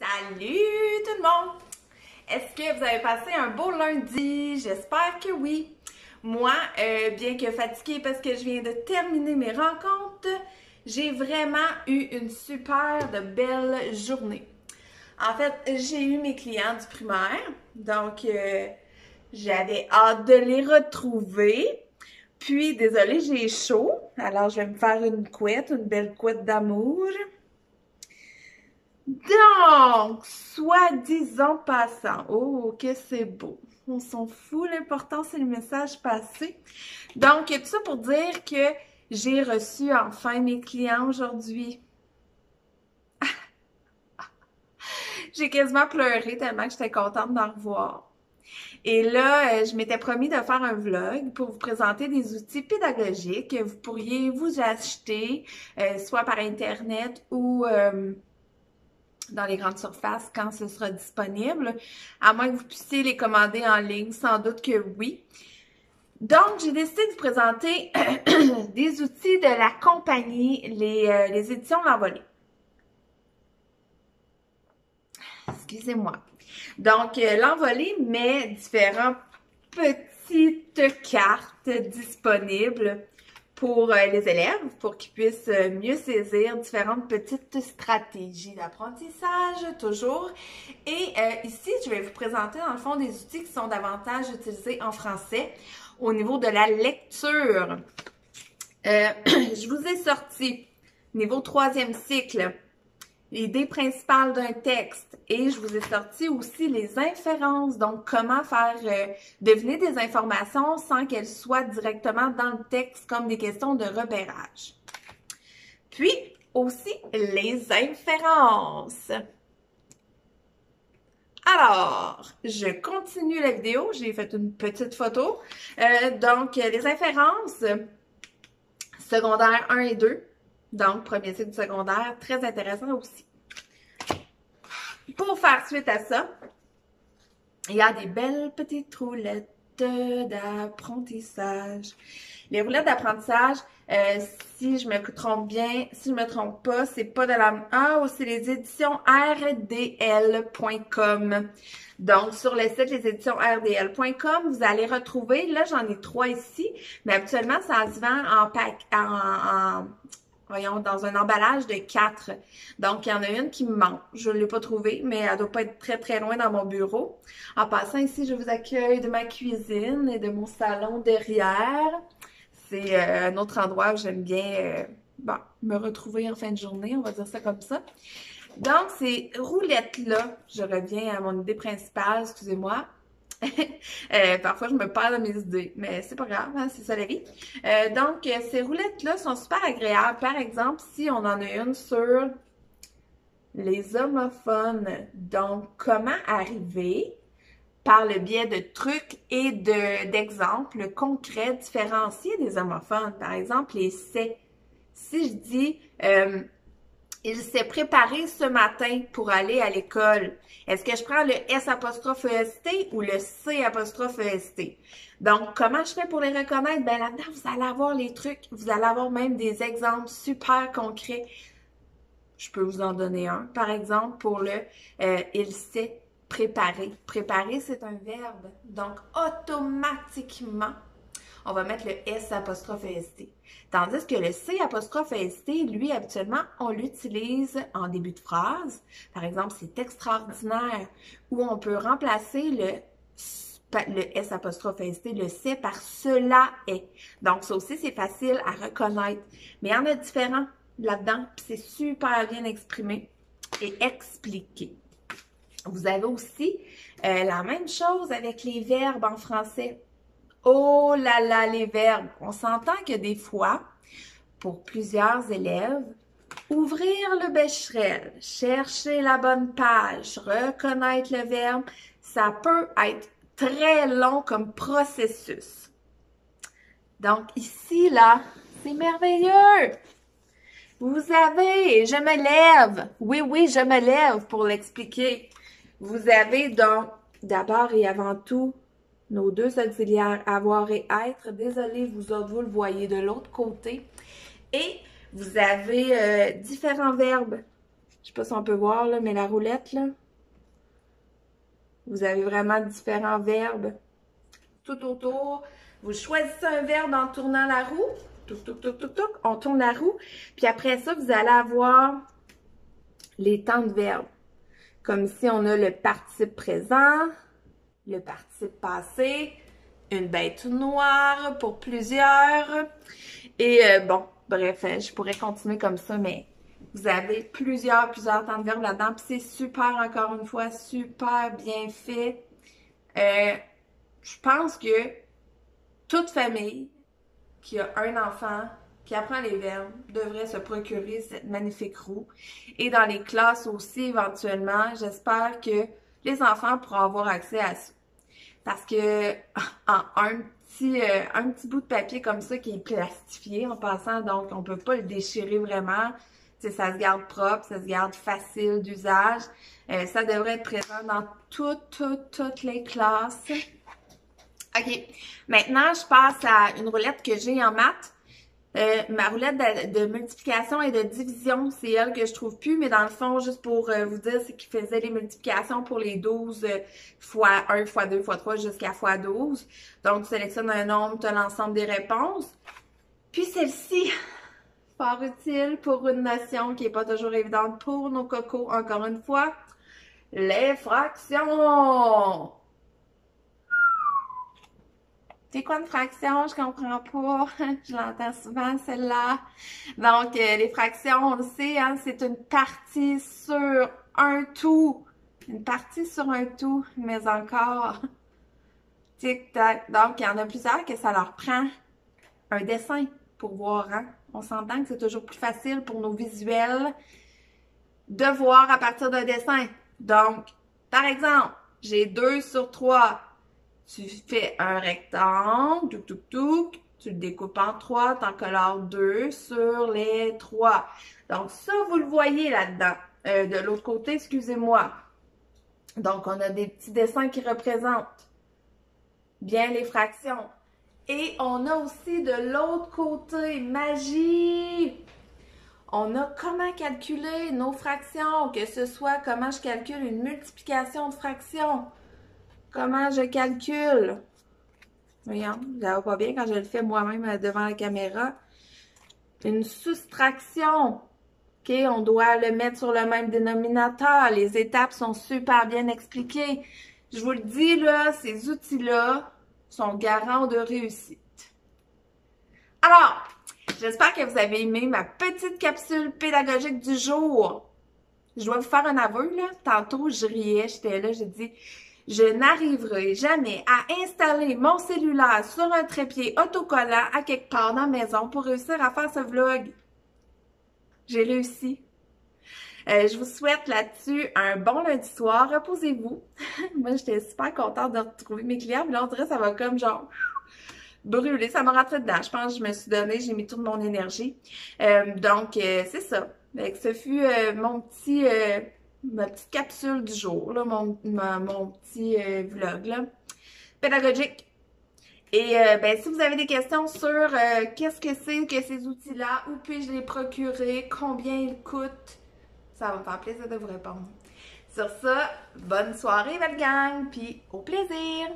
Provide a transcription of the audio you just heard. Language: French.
Salut tout le monde! Est-ce que vous avez passé un beau lundi? J'espère que oui. Moi, bien que fatiguée parce que je viens de terminer mes rencontres, j'ai vraiment eu une super de belle journée. En fait, j'ai eu mes clients du primaire, donc j'avais hâte de les retrouver. Puis, désolée, j'ai chaud, alors je vais me faire une belle couette d'amour. Donc, soi-disant passant. Oh, que c'est beau. On s'en fout, l'important c'est le message passé. Donc, tout ça pour dire que j'ai reçu enfin mes clients aujourd'hui. J'ai quasiment pleuré tellement que j'étais contente d'en revoir. Et là, je m'étais promis de faire un vlog pour vous présenter des outils pédagogiques que vous pourriez vous acheter, soit par Internet ou dans les grandes surfaces quand ce sera disponible, à moins que vous puissiez les commander en ligne, sans doute que oui. Donc, j'ai décidé de vous présenter des outils de la compagnie, les éditions L'Envolée. Excusez-moi. Donc, L'Envolée met différentes petites cartes disponibles pour les élèves, pour qu'ils puissent mieux saisir différentes petites stratégies d'apprentissage, toujours. Et ici, je vais vous présenter, dans le fond, des outils qui sont davantage utilisés en français au niveau de la lecture. Je vous ai sorti, niveau 3e cycle, l'idée principale d'un texte, et je vous ai sorti aussi les inférences, donc comment faire deviner des informations sans qu'elles soient directement dans le texte comme des questions de repérage. Puis aussi les inférences. Alors, je continue la vidéo, j'ai fait une petite photo. Donc, les inférences secondaires 1 et 2, donc premier cycle secondaire, très intéressant aussi. Pour faire suite à ça, il y a des belles petites roulettes d'apprentissage. Les roulettes d'apprentissage, si je me trompe bien, si je me trompe pas, c'est pas de la... Ah, c'est les éditions rdl.com. Donc, sur le site les éditions rdl.com, vous allez retrouver, là j'en ai 3 ici, mais habituellement ça se vend voyons, dans un emballage de 4. Donc, il y en a une qui me manque. Je ne l'ai pas trouvée, mais elle doit pas être très, très loin dans mon bureau. En passant ici, je vous accueille de ma cuisine et de mon salon derrière. C'est un autre endroit où j'aime bien me retrouver en fin de journée, on va dire ça comme ça. Donc, ces roulettes-là, je reviens à mon idée principale, excusez-moi. Parfois, je me perds dans mes idées, mais c'est pas grave, hein, c'est ça la vie. Donc, ces roulettes-là sont super agréables. Par exemple, si on en a une sur les homophones, donc comment arriver par le biais de trucs et d'exemples concrets différenciés des homophones. Par exemple, les « c'est ». Si je dis il s'est préparé ce matin pour aller à l'école. Est-ce que je prends le S''EST ou le C''EST? Donc, comment je fais pour les reconnaître? Ben là-dedans, vous allez avoir les trucs. Vous allez avoir même des exemples super concrets. Je peux vous en donner un. Par exemple, pour le il s'est préparé. Préparer, c'est un verbe. Donc, automatiquement, on va mettre le S''EST. Tandis que le C''EST, lui, habituellement, on l'utilise en début de phrase. Par exemple, c'est extraordinaire, où on peut remplacer le S''EST, le C par cela est. Donc, ça aussi, c'est facile à reconnaître. Mais il y en a différents là-dedans, puis c'est super bien exprimé et expliqué. Vous avez aussi la même chose avec les verbes en français. Oh là là, les verbes! On s'entend que des fois, pour plusieurs élèves, ouvrir le Becherel, chercher la bonne page, reconnaître le verbe, ça peut être très long comme processus. Donc ici, là, c'est merveilleux! Vous avez, je me lève, oui, je me lève pour l'expliquer. Vous avez donc, d'abord et avant tout, nos deux auxiliaires, avoir et être. Désolée, vous autres, vous le voyez de l'autre côté. Et vous avez différents verbes Je sais pas si on peut voir, là, mais la roulette, là, vous avez vraiment différents verbes tout autour. Vous choisissez un verbe en tournant la roue. Touc, touc, touc, touc, touc. On tourne la roue. Puis après ça, vous allez avoir les temps de verbe. Comme ici, on a le participe présent, le participe passé, une bête noire pour plusieurs. Et bon, bref, je pourrais continuer comme ça, mais vous avez plusieurs temps de verbe là-dedans. Puis c'est super, encore une fois, super bien fait. Je pense que toute famille qui a un enfant qui apprend les verbes devrait se procurer cette magnifique roue. Et dans les classes aussi, éventuellement, j'espère que les enfants pourront avoir accès à ça. Parce que un petit bout de papier comme ça qui est plastifié en passant, donc on peut pas le déchirer vraiment. T'sais, ça se garde propre, ça se garde facile d'usage. Ça devrait être présent dans toutes les classes. OK. Maintenant, je passe à une roulette que j'ai en maths. Ma roulette de multiplication et de division, c'est elle que je trouve plus, mais dans le fond, juste pour vous dire, c'est qu'il faisait les multiplications pour les 12 fois 1, fois 2, fois 3 jusqu'à fois 12. Donc, tu sélectionnes un nombre, tu as l'ensemble des réponses. Puis celle-ci, fort utile pour une notion qui n'est pas toujours évidente pour nos cocos, encore une fois, les fractions. C'est quoi une fraction? Je comprends pas. Je l'entends souvent, celle-là. Donc, les fractions, on le sait, hein, c'est une partie sur un tout. Une partie sur un tout, mais encore. Tic-tac. Donc, il y en a plusieurs que ça leur prend un dessin pour voir, hein. On s'entend que c'est toujours plus facile pour nos visuels de voir à partir d'un dessin. Donc, par exemple, j'ai 2 sur 3. Tu fais un rectangle, touc, touc, touc, tu le découpes en 3, t'en colores 2 sur les 3. Donc ça, vous le voyez là-dedans. De l'autre côté, excusez-moi. Donc, on a des petits dessins qui représentent bien les fractions. Et on a aussi de l'autre côté, magie! On a comment calculer nos fractions, que ce soit comment je calcule une multiplication de fractions. Comment je calcule? Voyons, ça va pas bien quand je le fais moi-même devant la caméra. Une soustraction. OK, on doit le mettre sur le même dénominateur. Les étapes sont super bien expliquées. Je vous le dis, là, ces outils-là sont garants de réussite. Alors, j'espère que vous avez aimé ma petite capsule pédagogique du jour. Je dois vous faire un aveu, là. Tantôt, je riais, j'étais là, j'ai dit... Je n'arriverai jamais à installer mon cellulaire sur un trépied autocollant à quelque part dans la maison pour réussir à faire ce vlog. J'ai réussi. Je vous souhaite là-dessus un bon lundi soir. Reposez-vous. Moi, j'étais super contente de retrouver mes clients, mais là, on dirait que ça va comme genre brûler. Ça m'a rentré dedans. Je pense que je me suis donné, j'ai mis toute mon énergie. Donc, c'est ça. Ce fut ma petite capsule du jour, là, mon petit vlog là, pédagogique. Et ben, si vous avez des questions sur qu'est-ce que c'est que ces outils-là, où puis-je les procurer, combien ils coûtent, ça va me faire plaisir de vous répondre. Sur ça, bonne soirée, belle gang, puis au plaisir!